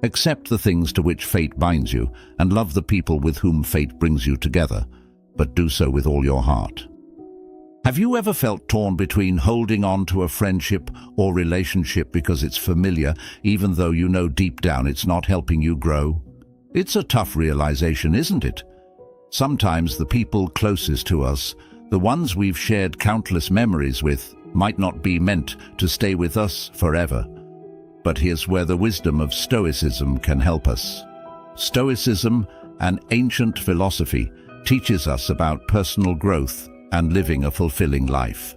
Accept the things to which fate binds you, and love the people with whom fate brings you together, but do so with all your heart. Have you ever felt torn between holding on to a friendship or relationship because it's familiar, even though you know deep down it's not helping you grow? It's a tough realization, isn't it? Sometimes the people closest to us, the ones we've shared countless memories with, might not be meant to stay with us forever. But here's where the wisdom of Stoicism can help us. Stoicism, an ancient philosophy, teaches us about personal growth and living a fulfilling life.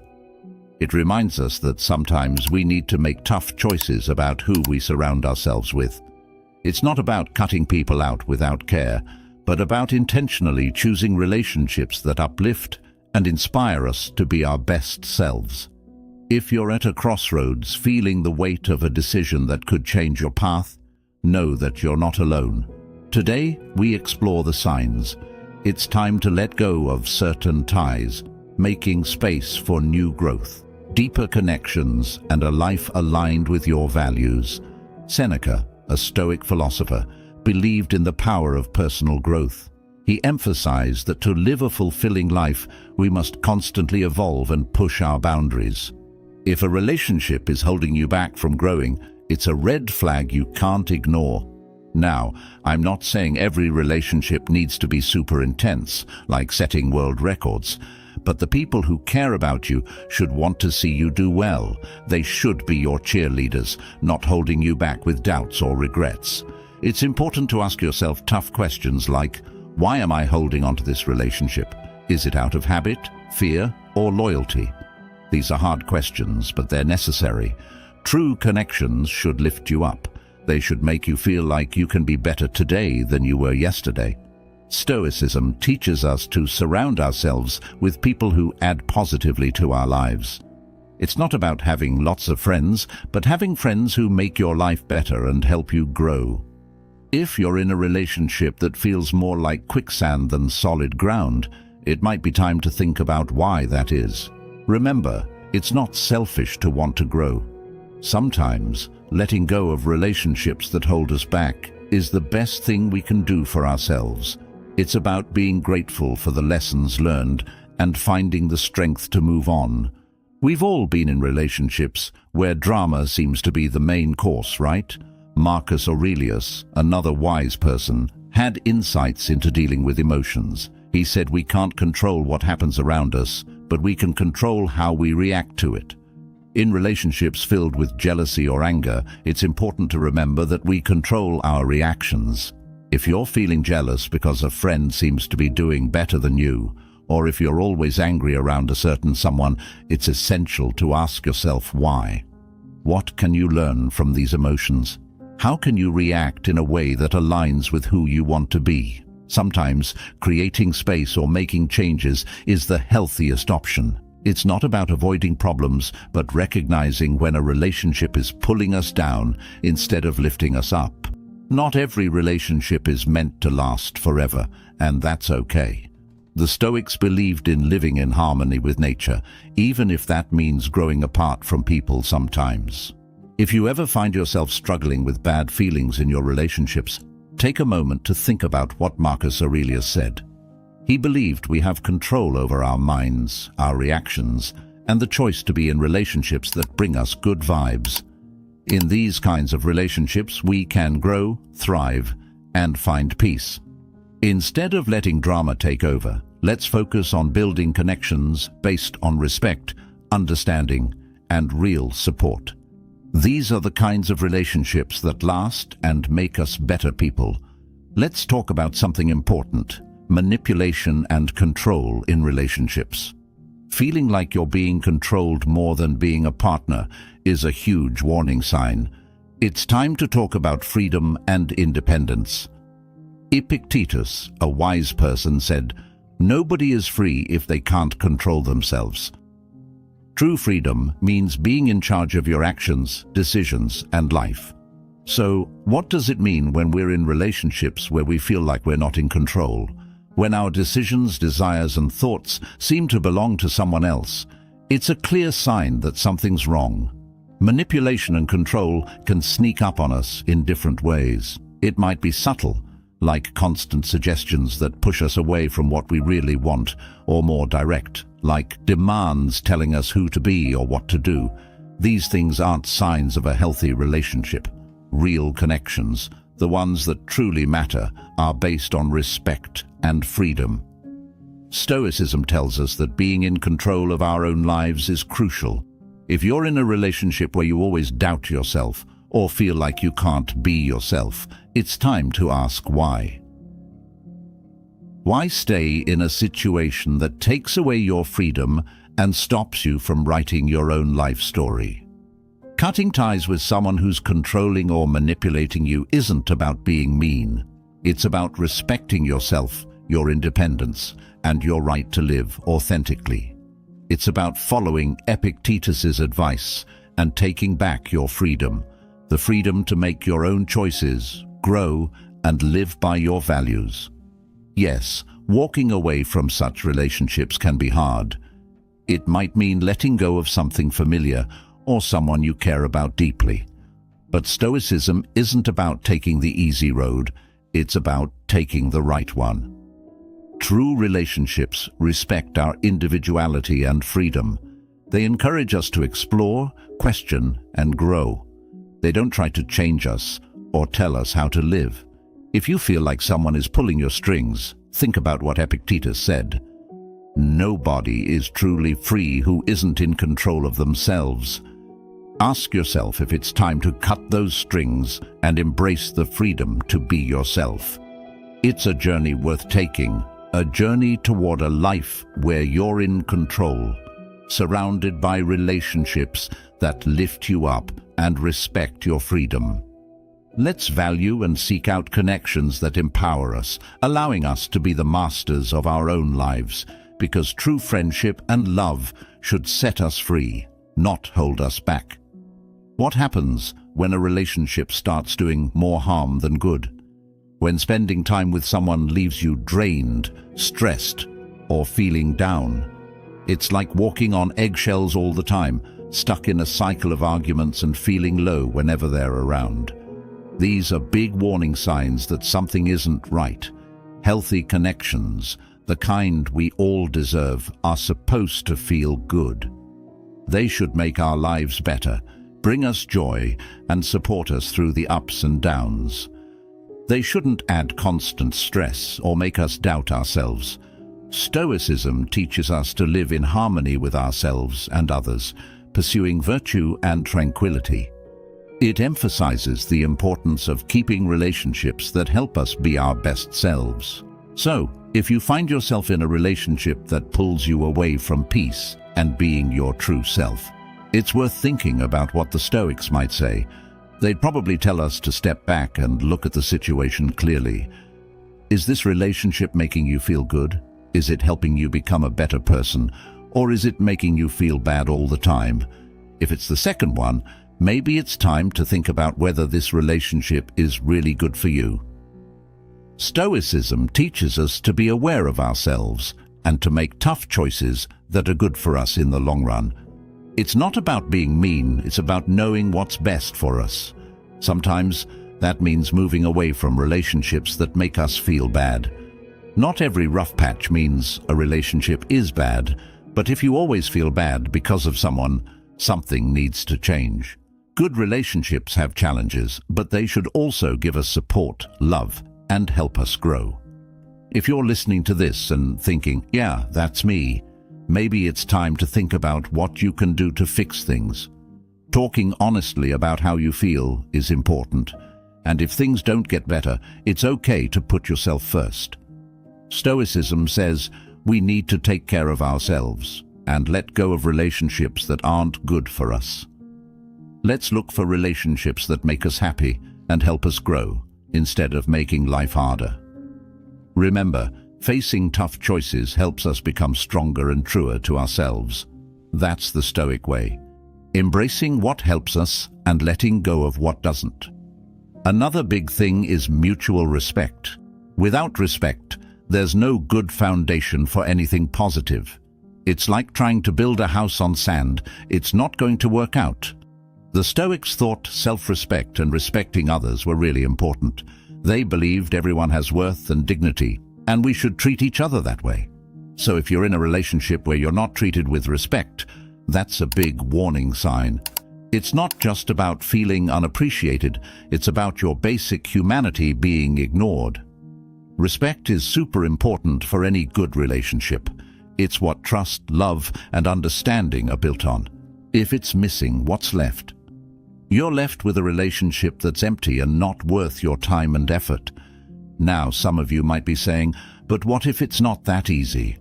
It reminds us that sometimes we need to make tough choices about who we surround ourselves with. It's not about cutting people out without care, but about intentionally choosing relationships that uplift and inspire us to be our best selves. If you're at a crossroads feeling the weight of a decision that could change your path, know that you're not alone. Today, we explore the signs. It's time to let go of certain ties, making space for new growth, deeper connections, and a life aligned with your values. Seneca, a Stoic philosopher, believed in the power of personal growth. He emphasized that to live a fulfilling life, we must constantly evolve and push our boundaries. If a relationship is holding you back from growing, it's a red flag you can't ignore. Now, I'm not saying every relationship needs to be super intense, like setting world records, but the people who care about you should want to see you do well. They should be your cheerleaders, not holding you back with doubts or regrets. It's important to ask yourself tough questions like, why am I holding on to this relationship? Is it out of habit, fear, or loyalty? These are hard questions, but they're necessary. True connections should lift you up. They should make you feel like you can be better today than you were yesterday. Stoicism teaches us to surround ourselves with people who add positively to our lives. It's not about having lots of friends, but having friends who make your life better and help you grow. If you're in a relationship that feels more like quicksand than solid ground, it might be time to think about why that is. Remember, it's not selfish to want to grow. Sometimes, letting go of relationships that hold us back is the best thing we can do for ourselves. It's about being grateful for the lessons learned and finding the strength to move on. We've all been in relationships where drama seems to be the main course, right? Marcus Aurelius, another wise person, had insights into dealing with emotions. He said we can't control what happens around us, but we can control how we react to it. In relationships filled with jealousy or anger, it's important to remember that we control our reactions. If you're feeling jealous because a friend seems to be doing better than you, or if you're always angry around a certain someone, it's essential to ask yourself why. What can you learn from these emotions? How can you react in a way that aligns with who you want to be? Sometimes, creating space or making changes is the healthiest option. It's not about avoiding problems, but recognizing when a relationship is pulling us down instead of lifting us up. Not every relationship is meant to last forever, and that's okay. The Stoics believed in living in harmony with nature, even if that means growing apart from people sometimes. If you ever find yourself struggling with bad feelings in your relationships, take a moment to think about what Marcus Aurelius said. He believed we have control over our minds, our reactions, and the choice to be in relationships that bring us good vibes. In these kinds of relationships, we can grow, thrive, and find peace. Instead of letting drama take over, let's focus on building connections based on respect, understanding, and real support. These are the kinds of relationships that last and make us better people. Let's talk about something important: manipulation and control in relationships. Feeling like you're being controlled more than being a partner is a huge warning sign. It's time to talk about freedom and independence. Epictetus, a wise person, said, "Nobody is free if they can't control themselves." True freedom means being in charge of your actions, decisions, and life. So, what does it mean when we're in relationships where we feel like we're not in control? When our decisions, desires, and thoughts seem to belong to someone else, it's a clear sign that something's wrong. Manipulation and control can sneak up on us in different ways. It might be subtle, like constant suggestions that push us away from what we really want, or more direct, like demands telling us who to be or what to do. These things aren't signs of a healthy relationship. Real connections, the ones that truly matter, are based on respect and freedom. Stoicism tells us that being in control of our own lives is crucial. If you're in a relationship where you always doubt yourself or feel like you can't be yourself, it's time to ask why. Why stay in a situation that takes away your freedom and stops you from writing your own life story? Cutting ties with someone who's controlling or manipulating you isn't about being mean. It's about respecting yourself, your independence, and your right to live authentically. It's about following Epictetus's advice and taking back your freedom, the freedom to make your own choices, grow, and live by your values. Yes, walking away from such relationships can be hard. It might mean letting go of something familiar or someone you care about deeply. But Stoicism isn't about taking the easy road, it's about taking the right one. True relationships respect our individuality and freedom. They encourage us to explore, question, and grow. They don't try to change us or tell us how to live. If you feel like someone is pulling your strings, think about what Epictetus said. Nobody is truly free who isn't in control of themselves. Ask yourself if it's time to cut those strings and embrace the freedom to be yourself. It's a journey worth taking, a journey toward a life where you're in control, surrounded by relationships that lift you up and respect your freedom. Let's value and seek out connections that empower us, allowing us to be the masters of our own lives, because true friendship and love should set us free, not hold us back. What happens when a relationship starts doing more harm than good? When spending time with someone leaves you drained, stressed, or feeling down? It's like walking on eggshells all the time, stuck in a cycle of arguments and feeling low whenever they're around. These are big warning signs that something isn't right. Healthy connections, the kind we all deserve, are supposed to feel good. They should make our lives better, bring us joy, and support us through the ups and downs. They shouldn't add constant stress or make us doubt ourselves. Stoicism teaches us to live in harmony with ourselves and others, pursuing virtue and tranquility. It emphasizes the importance of keeping relationships that help us be our best selves. So, if you find yourself in a relationship that pulls you away from peace and being your true self, it's worth thinking about what the Stoics might say. They'd probably tell us to step back and look at the situation clearly. Is this relationship making you feel good? Is it helping you become a better person? Or is it making you feel bad all the time? If it's the second one, maybe it's time to think about whether this relationship is really good for you. Stoicism teaches us to be aware of ourselves and to make tough choices that are good for us in the long run. It's not about being mean, it's about knowing what's best for us. Sometimes that means moving away from relationships that make us feel bad. Not every rough patch means a relationship is bad, but if you always feel bad because of someone, something needs to change. Good relationships have challenges, but they should also give us support, love, and help us grow. If you're listening to this and thinking, yeah, that's me, maybe it's time to think about what you can do to fix things. Talking honestly about how you feel is important, and if things don't get better, it's okay to put yourself first. Stoicism says we need to take care of ourselves and let go of relationships that aren't good for us. Let's look for relationships that make us happy and help us grow, instead of making life harder. Remember, facing tough choices helps us become stronger and truer to ourselves. That's the Stoic way. Embracing what helps us and letting go of what doesn't. Another big thing is mutual respect. Without respect, there's no good foundation for anything positive. It's like trying to build a house on sand. It's not going to work out. The Stoics thought self-respect and respecting others were really important. They believed everyone has worth and dignity, and we should treat each other that way. So if you're in a relationship where you're not treated with respect, that's a big warning sign. It's not just about feeling unappreciated, it's about your basic humanity being ignored. Respect is super important for any good relationship. It's what trust, love, and understanding are built on. If it's missing, what's left? You're left with a relationship that's empty and not worth your time and effort. Now, some of you might be saying, but what if it's not that easy?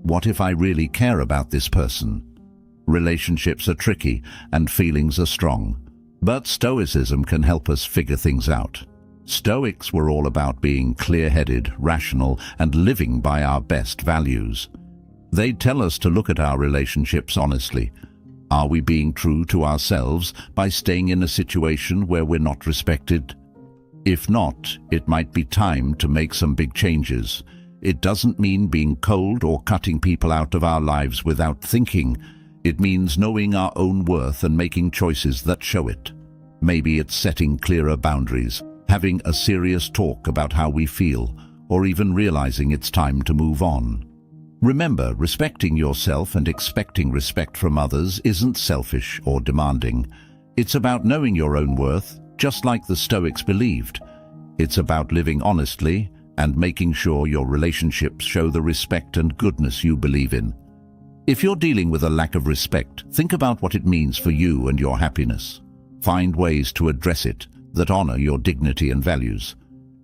What if I really care about this person? Relationships are tricky and feelings are strong, but Stoicism can help us figure things out. Stoics were all about being clear-headed, rational, and living by our best values. They tell us to look at our relationships honestly. Are we being true to ourselves by staying in a situation where we're not respected? If not, it might be time to make some big changes. It doesn't mean being cold or cutting people out of our lives without thinking. It means knowing our own worth and making choices that show it. Maybe it's setting clearer boundaries, having a serious talk about how we feel, or even realizing it's time to move on. Remember, respecting yourself and expecting respect from others isn't selfish or demanding. It's about knowing your own worth, just like the Stoics believed. It's about living honestly and making sure your relationships show the respect and goodness you believe in. If you're dealing with a lack of respect, think about what it means for you and your happiness. Find ways to address it that honor your dignity and values.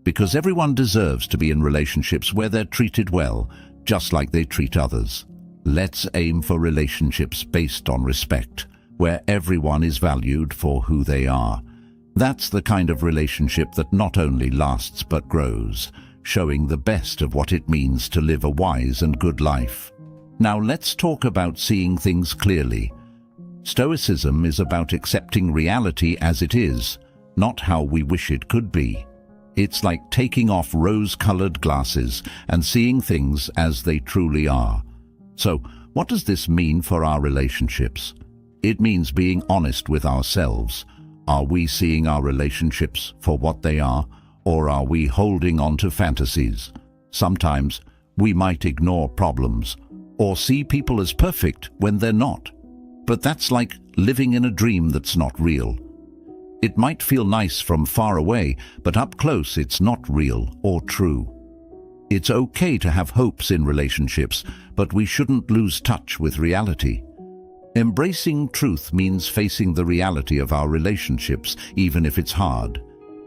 Because everyone deserves to be in relationships where they're treated well, just like they treat others. Let's aim for relationships based on respect, where everyone is valued for who they are. That's the kind of relationship that not only lasts but grows, showing the best of what it means to live a wise and good life. Now let's talk about seeing things clearly. Stoicism is about accepting reality as it is, not how we wish it could be. It's like taking off rose-colored glasses and seeing things as they truly are. So, what does this mean for our relationships? It means being honest with ourselves. Are we seeing our relationships for what they are, or are we holding on to fantasies? Sometimes we might ignore problems or see people as perfect when they're not. But that's like living in a dream that's not real. It might feel nice from far away, but up close it's not real or true. It's okay to have hopes in relationships, but we shouldn't lose touch with reality. Embracing truth means facing the reality of our relationships, even if it's hard.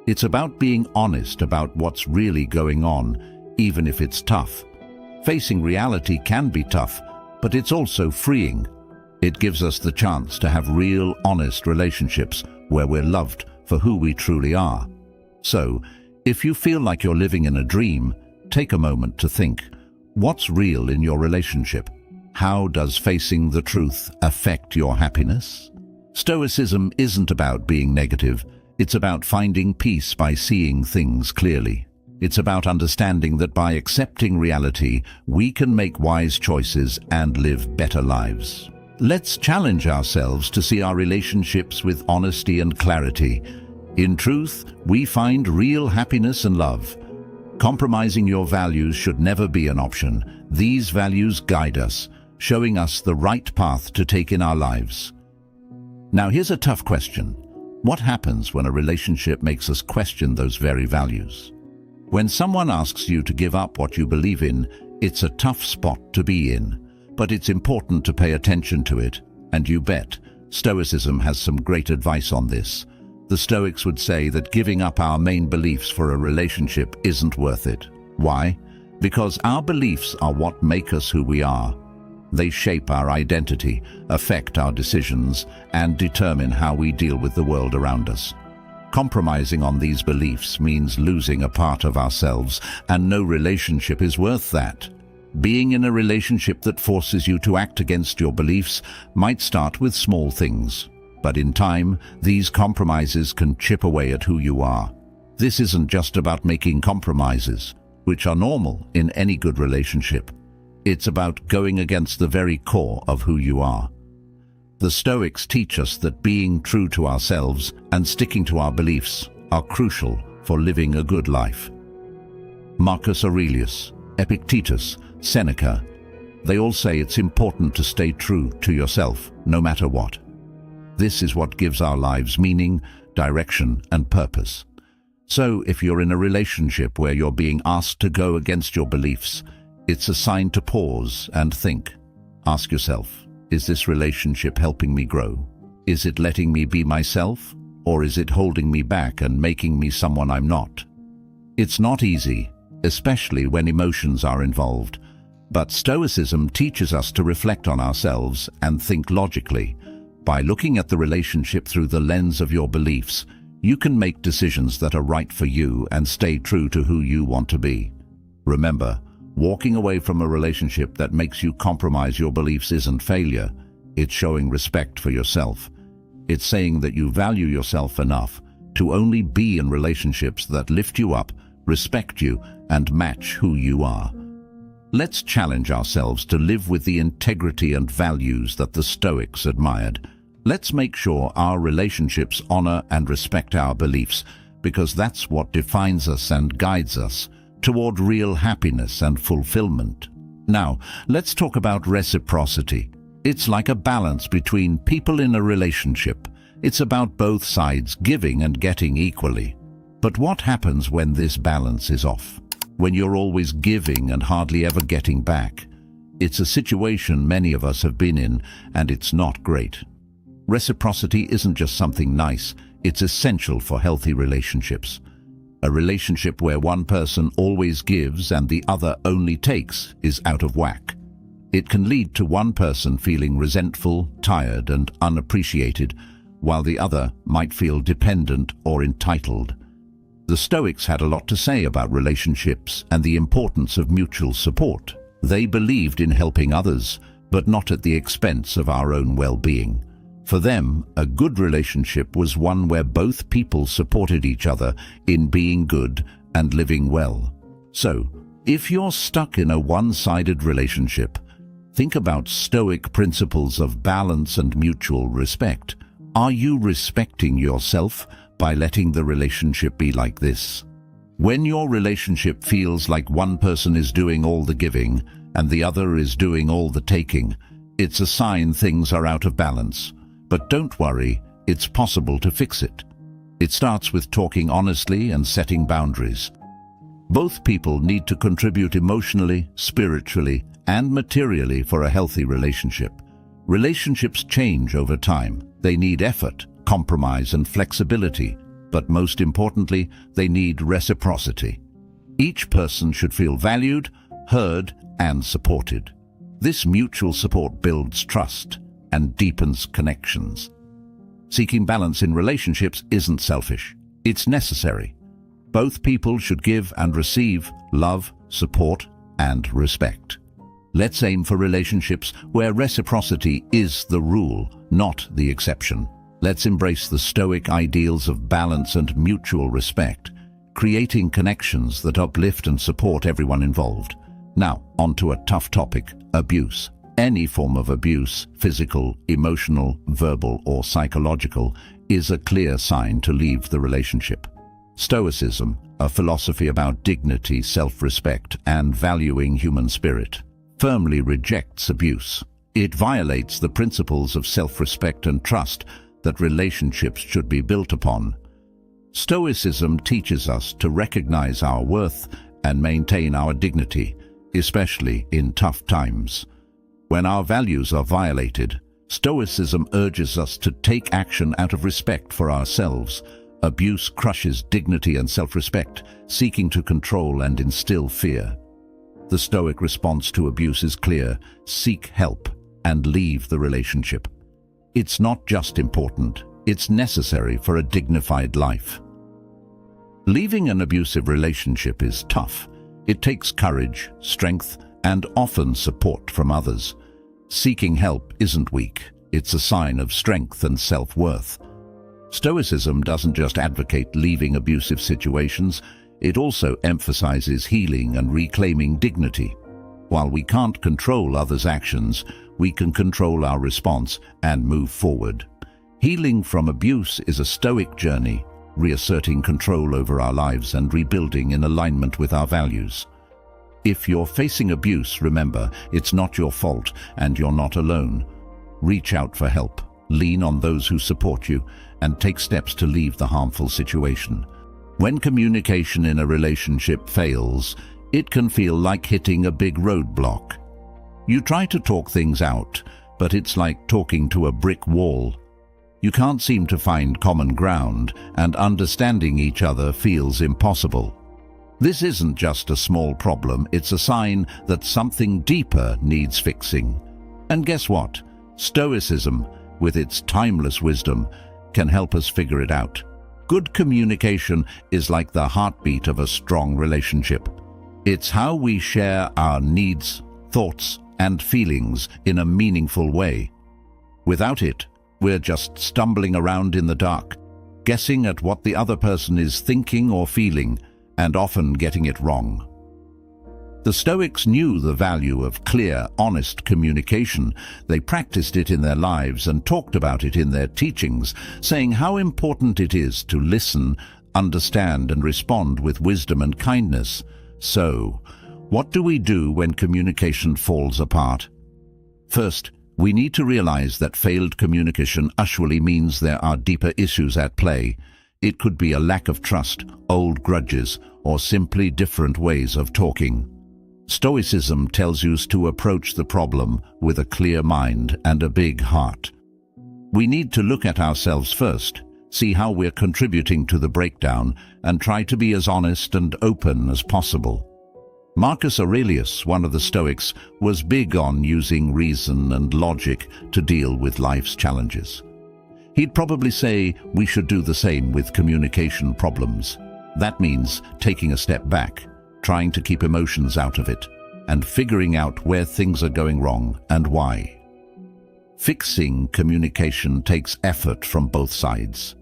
It's about being honest about what's really going on, even if it's tough. Facing reality can be tough, but it's also freeing. It gives us the chance to have real, honest relationships where we're loved for who we truly are. So, if you feel like you're living in a dream, take a moment to think, what's real in your relationship? How does facing the truth affect your happiness? Stoicism isn't about being negative. It's about finding peace by seeing things clearly. It's about understanding that by accepting reality, we can make wise choices and live better lives. Let's challenge ourselves to see our relationships with honesty and clarity. In truth, we find real happiness and love. Compromising your values should never be an option. These values guide us, showing us the right path to take in our lives. Now here's a tough question. What happens when a relationship makes us question those very values? When someone asks you to give up what you believe in, it's a tough spot to be in. But it's important to pay attention to it, and you bet, Stoicism has some great advice on this. The Stoics would say that giving up our main beliefs for a relationship isn't worth it. Why? Because our beliefs are what make us who we are. They shape our identity, affect our decisions, and determine how we deal with the world around us. Compromising on these beliefs means losing a part of ourselves, and no relationship is worth that. Being in a relationship that forces you to act against your beliefs might start with small things, but in time, these compromises can chip away at who you are. This isn't just about making compromises, which are normal in any good relationship. It's about going against the very core of who you are. The Stoics teach us that being true to ourselves and sticking to our beliefs are crucial for living a good life. Marcus Aurelius, Epictetus, Seneca, they all say it's important to stay true to yourself, no matter what. This is what gives our lives meaning, direction, and purpose. So, if you're in a relationship where you're being asked to go against your beliefs, it's a sign to pause and think. Ask yourself, is this relationship helping me grow? Is it letting me be myself? Or is it holding me back and making me someone I'm not? It's not easy, especially when emotions are involved. But Stoicism teaches us to reflect on ourselves and think logically. By looking at the relationship through the lens of your beliefs, you can make decisions that are right for you and stay true to who you want to be. Remember, walking away from a relationship that makes you compromise your beliefs isn't failure. It's showing respect for yourself. It's saying that you value yourself enough to only be in relationships that lift you up, respect you, and match who you are. Let's challenge ourselves to live with the integrity and values that the Stoics admired. Let's make sure our relationships honor and respect our beliefs, because that's what defines us and guides us toward real happiness and fulfillment. Now, let's talk about reciprocity. It's like a balance between people in a relationship. It's about both sides giving and getting equally. But what happens when this balance is off? When you're always giving and hardly ever getting back? It's a situation many of us have been in, and it's not great. Reciprocity isn't just something nice, it's essential for healthy relationships. A relationship where one person always gives and the other only takes is out of whack. It can lead to one person feeling resentful, tired, and unappreciated, while the other might feel dependent or entitled. The Stoics had a lot to say about relationships and the importance of mutual support. They believed in helping others, but not at the expense of our own well-being. For them, a good relationship was one where both people supported each other in being good and living well. So, if you're stuck in a one-sided relationship, think about Stoic principles of balance and mutual respect. Are you respecting yourself by letting the relationship be like this? When your relationship feels like one person is doing all the giving and the other is doing all the taking, it's a sign things are out of balance. But don't worry, it's possible to fix it. It starts with talking honestly and setting boundaries. Both people need to contribute emotionally, spiritually, and materially for a healthy relationship. Relationships change over time. They need effort, compromise, and flexibility, but most importantly, they need reciprocity. Each person should feel valued, heard, and supported. This mutual support builds trust and deepens connections. Seeking balance in relationships isn't selfish. It's necessary. Both people should give and receive love, support, and respect. Let's aim for relationships where reciprocity is the rule, not the exception. Let's embrace the Stoic ideals of balance and mutual respect, creating connections that uplift and support everyone involved. Now, onto a tough topic: abuse. Any form of abuse, physical, emotional, verbal, or psychological, is a clear sign to leave the relationship. Stoicism, a philosophy about dignity, self-respect, and valuing human spirit, firmly rejects abuse. It violates the principles of self-respect and trust that relationships should be built upon. Stoicism teaches us to recognize our worth and maintain our dignity, especially in tough times. When our values are violated, Stoicism urges us to take action out of respect for ourselves. Abuse crushes dignity and self-respect, seeking to control and instill fear. The Stoic response to abuse is clear: seek help and leave the relationship. It's not just important, it's necessary for a dignified life. Leaving an abusive relationship is tough. It takes courage, strength, and often support from others. Seeking help isn't weak, it's a sign of strength and self-worth. Stoicism doesn't just advocate leaving abusive situations, it also emphasizes healing and reclaiming dignity. While we can't control others' actions, we can control our response and move forward. Healing from abuse is a Stoic journey, reasserting control over our lives and rebuilding in alignment with our values. If you're facing abuse, remember, it's not your fault and you're not alone. Reach out for help, lean on those who support you, and take steps to leave the harmful situation. When communication in a relationship fails, it can feel like hitting a big roadblock. You try to talk things out, but it's like talking to a brick wall. You can't seem to find common ground, and understanding each other feels impossible. This isn't just a small problem, it's a sign that something deeper needs fixing. And guess what? Stoicism, with its timeless wisdom, can help us figure it out. Good communication is like the heartbeat of a strong relationship. It's how we share our needs, thoughts, and feelings in a meaningful way. Without it, we're just stumbling around in the dark, guessing at what the other person is thinking or feeling, and often getting it wrong. The Stoics knew the value of clear, honest communication. They practiced it in their lives and talked about it in their teachings, saying how important it is to listen, understand, and respond with wisdom and kindness. So, what do we do when communication falls apart? First, we need to realize that failed communication usually means there are deeper issues at play. It could be a lack of trust, old grudges, or simply different ways of talking. Stoicism tells us to approach the problem with a clear mind and a big heart. We need to look at ourselves first, see how we're contributing to the breakdown, and try to be as honest and open as possible. Marcus Aurelius, one of the Stoics, was big on using reason and logic to deal with life's challenges. He'd probably say we should do the same with communication problems. That means taking a step back, trying to keep emotions out of it, and figuring out where things are going wrong and why. Fixing communication takes effort from both sides.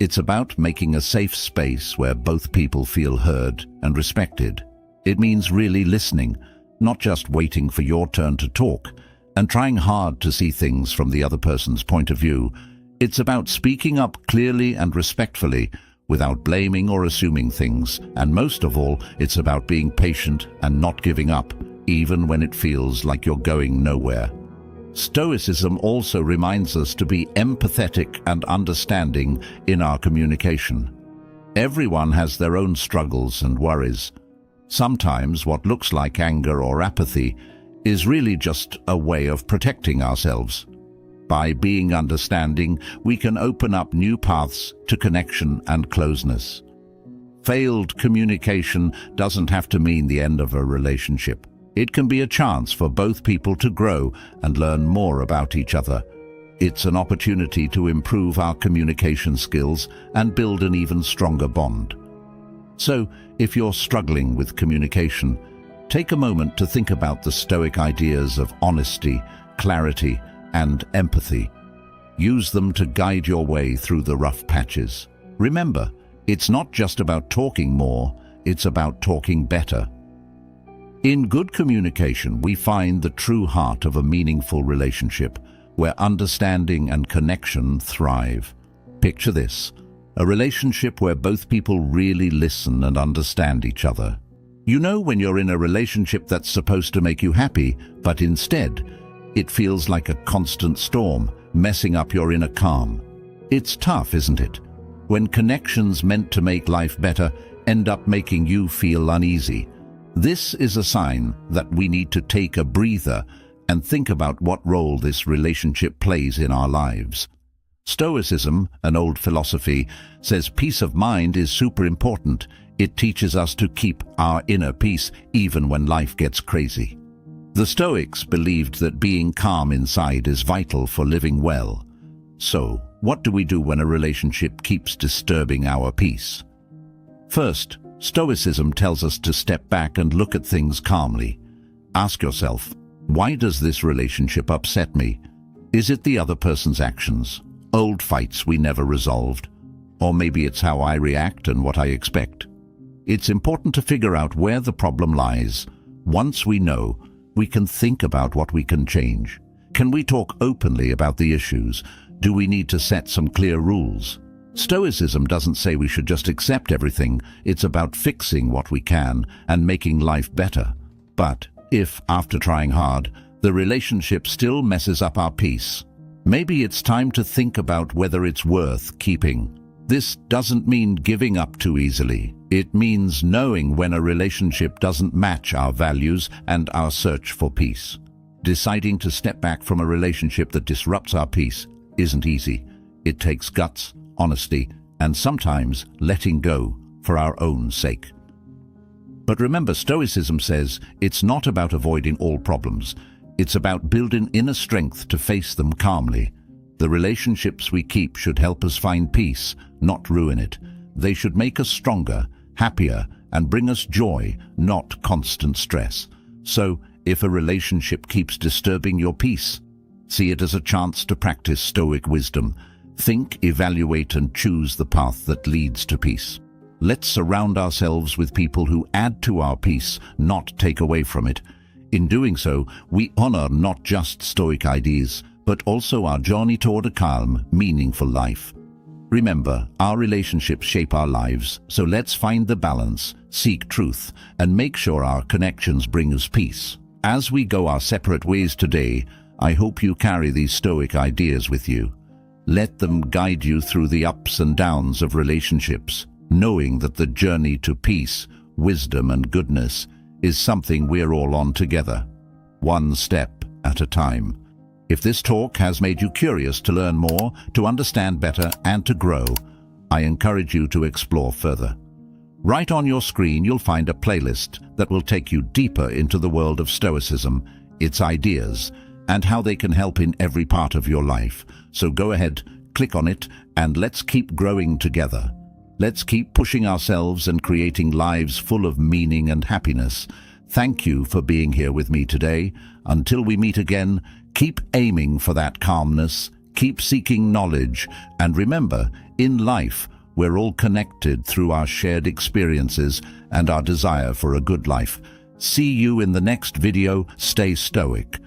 It's about making a safe space where both people feel heard and respected. It means really listening, not just waiting for your turn to talk, and trying hard to see things from the other person's point of view. It's about speaking up clearly and respectfully, without blaming or assuming things, and most of all, it's about being patient and not giving up, even when it feels like you're going nowhere. Stoicism also reminds us to be empathetic and understanding in our communication. Everyone has their own struggles and worries. Sometimes what looks like anger or apathy is really just a way of protecting ourselves. By being understanding, we can open up new paths to connection and closeness. Failed communication doesn't have to mean the end of a relationship. It can be a chance for both people to grow and learn more about each other. It's an opportunity to improve our communication skills and build an even stronger bond. So, if you're struggling with communication, take a moment to think about the Stoic ideas of honesty, clarity, and empathy. Use them to guide your way through the rough patches. Remember, it's not just about talking more, it's about talking better. In good communication, we find the true heart of a meaningful relationship, where understanding and connection thrive. Picture this: a relationship where both people really listen and understand each other. You know when you're in a relationship that's supposed to make you happy, but instead, it feels like a constant storm, messing up your inner calm. It's tough, isn't it? When connections meant to make life better end up making you feel uneasy. This is a sign that we need to take a breather and think about what role this relationship plays in our lives. Stoicism, an old philosophy, says peace of mind is super important. It teaches us to keep our inner peace even when life gets crazy. The Stoics believed that being calm inside is vital for living well. So, what do we do when a relationship keeps disturbing our peace? First, Stoicism tells us to step back and look at things calmly. Ask yourself, why does this relationship upset me? Is it the other person's actions, old fights we never resolved? Or maybe it's how I react and what I expect. It's important to figure out where the problem lies. Once we know, We can think about what we can change. Can we talk openly about the issues? Do we need to set some clear rules? Stoicism doesn't say we should just accept everything. It's about fixing what we can and making life better. But if, after trying hard, the relationship still messes up our peace, maybe it's time to think about whether it's worth keeping. This doesn't mean giving up too easily. It means knowing when a relationship doesn't match our values and our search for peace. Deciding to step back from a relationship that disrupts our peace isn't easy. It takes guts, honesty, and sometimes letting go for our own sake. But remember, Stoicism says it's not about avoiding all problems. It's about building inner strength to face them calmly. The relationships we keep should help us find peace, not ruin it. They should make us stronger, happier, and bring us joy, not constant stress. So, if a relationship keeps disturbing your peace, see it as a chance to practice Stoic wisdom. Think, evaluate, and choose the path that leads to peace. Let's surround ourselves with people who add to our peace, not take away from it. In doing so, we honor not just Stoic ideas, but also our journey toward a calm, meaningful life. Remember, our relationships shape our lives, so let's find the balance, seek truth, and make sure our connections bring us peace. As we go our separate ways today, I hope you carry these Stoic ideas with you. Let them guide you through the ups and downs of relationships, knowing that the journey to peace, wisdom, and goodness is something we're all on together, one step at a time. If this talk has made you curious to learn more, to understand better, and to grow, I encourage you to explore further. Right on your screen, you'll find a playlist that will take you deeper into the world of Stoicism, its ideas, and how they can help in every part of your life. So go ahead, click on it, and let's keep growing together. Let's keep pushing ourselves and creating lives full of meaning and happiness. Thank you for being here with me today. Until we meet again, keep aiming for that calmness, keep seeking knowledge, and remember, in life, we're all connected through our shared experiences and our desire for a good life. See you in the next video. Stay stoic.